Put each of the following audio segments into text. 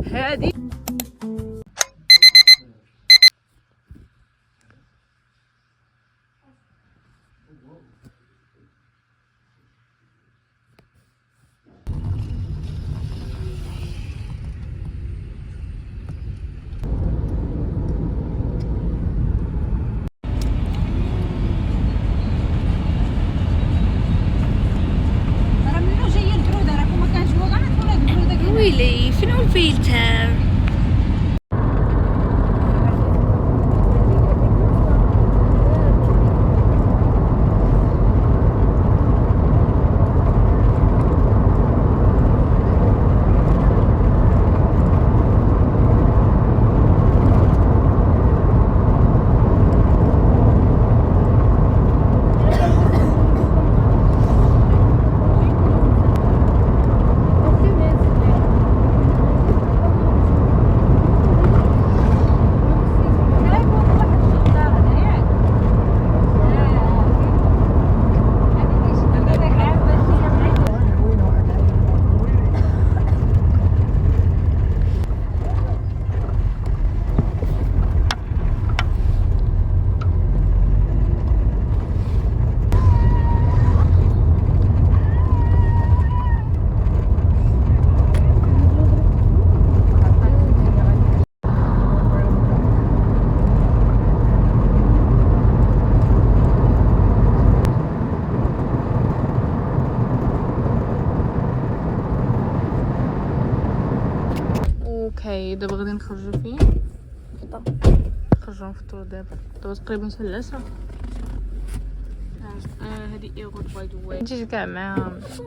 هادي ويلي شنو الفلتر؟ اوكي دابا غادي نخرجوا فين؟ نخرجوا نفطروا دابا تقريبا حتى العشاء. هذه ايغوت باي ذا واي نجي كاع معاهم. شو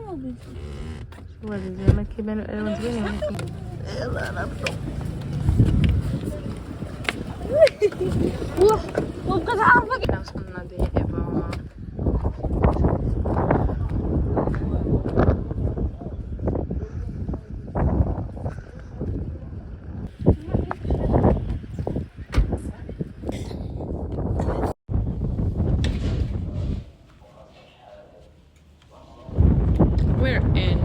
هذا زعما كيبانوا الالوان زوينين ولكن يلاه نهبطوا. واه بقيت عارفه وصلنا دابا. وصلنا كاين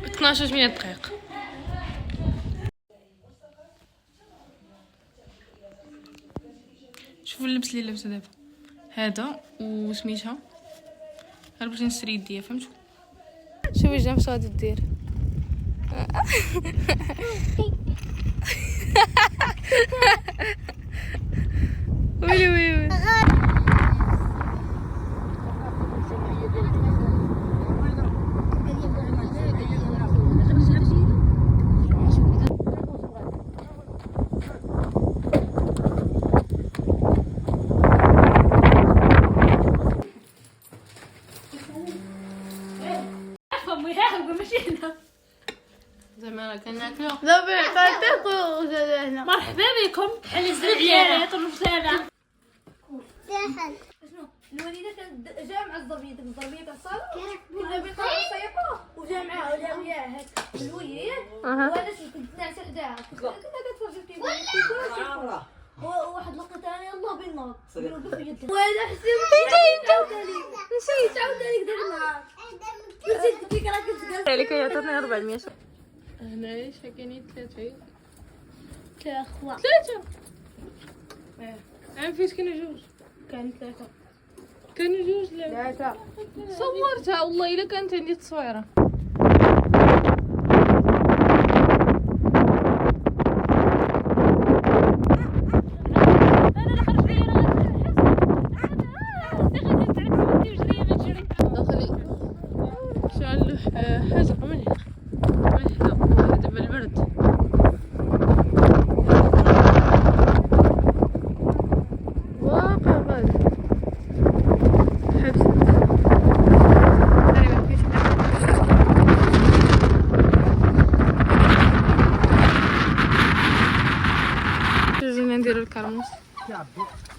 12 دقيقة. شوفوا اللبس اللي لابسه دابا هذا وسميتها غير باش نسري يديا فهمتوا. شوفي جنب غادي دير ويلي ويلي زعما كناكلو دابا كناكلو هنا. مرحبا بكم حل الزعيانات والمسالة. شنو الوالده كانت جا مع الزبيط الصالة كنا بيطلع السيقه وجا معاها ولا وياه هاك الوليد وانا كنت نعس كدا كنا كنتفرج في التلفزيون وواحد لقيت انا يلاه بالنار وانا حسيت نسيت عاوتاني كدا النهار نسيت ديك راه كنت جالسه عليك يعطيني 400. هنايا كاينين ثلاثة فاش كانوا جوج. كانوا جوج. لا صورتها والله الا كانت عندي تصويره. نديرو الكرموس.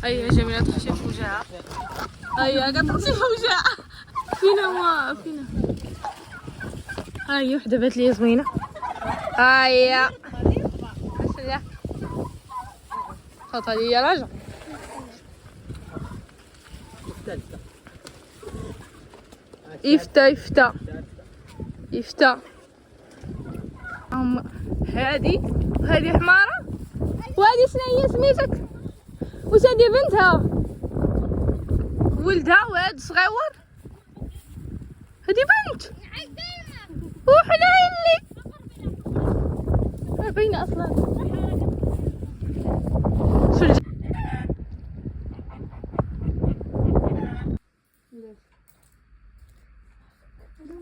ايوا جميله تخشي في وجهها. ايوا كتخشي في وجهها. فينا هاي وحده بات لي زوينه. هيا ماشي خاطر ليا راجع يفتا يفتا يفتا. هادي حمارة، وهادي شنو هي سميتك؟ واش هادي بنتها ولدها وهاد صغيور؟ هادي بنت وحنا اللي باينه اصلا.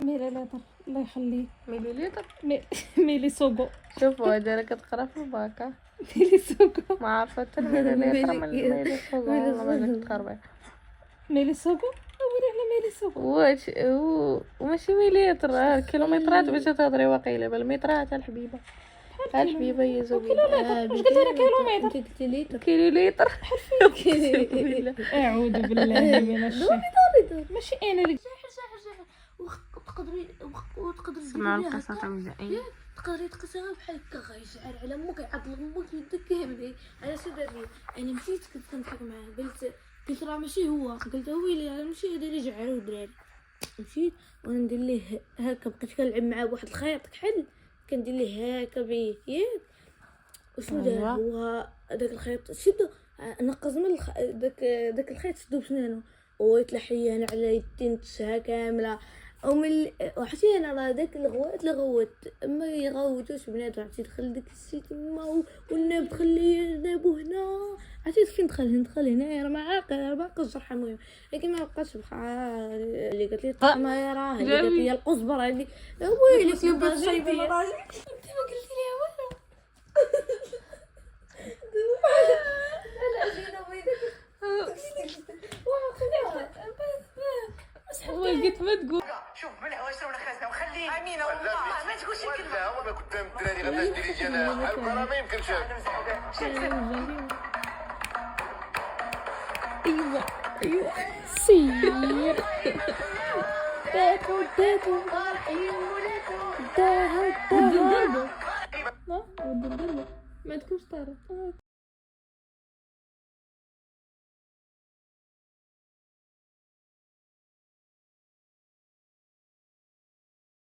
ميلي ليطر الله يخليه. ميلي ليطر ميلي سوقو. شوفوا هادي راه كتقرا في الباكا. ميلي سوقو ما عارفه حتى ميلي ليطر من ميلي سوقو والله ما كتقرا. ميلي سوقو ويلي على ميلي سوقو. واش وماشي مليتر، كيلومترات باش تهضري واقيلا بالمترات الحبيبه. الحبيبه يا زوجي. واش قلت لك كيلومتر؟ انت قلتي ليتر. كيلو ليتر. اعوذ بالله من الشر. ماشي انا اللي وتقدري سمعوا القصه تاع مزيان. تقدري تقسمها بحال هكا غيشعر على امك يعضل امك يدك كامل. على سبب انا مشيت كنت كنضحك معاه قلت راه ماشي هو، قلت هو اللي ماشي هذا اللي جعلو الدراري. مشيت وانا ندير ليه هكا، بقيت كنلعب معاه بواحد الخيط كحل كندير ليه هكا بيه ياك. وشنو دار هو داك الخيط شدو نقز من داك الخيط شدو بسنانو ويتلحيان على يدين تسها كامله. وعرفتي انا راه داك الغوات اللي غوت ما يغوتوش بنات. عرفتي دخل داك الشيء تما والناب دخل لي نابو هنا. عرفتي كي ندخل هنا راه ما باقاش جرح. المهم لكن ما بقاش بحال اللي قالت لي الطعمه راه اللي قالت لي القزبر هذيك ويلي كنت صايبه راجل. انت ما قلتي لي والو. انا جينا ويدك قلت ما تقول. شوف ملح واش رانا خاسنا وخليه امينه والله ما تقولش كلمه. لا وانا قدام الدراري غادي ديري جناح الكره ما يمكنش. ايوا سير داتو ما تكونش طارق.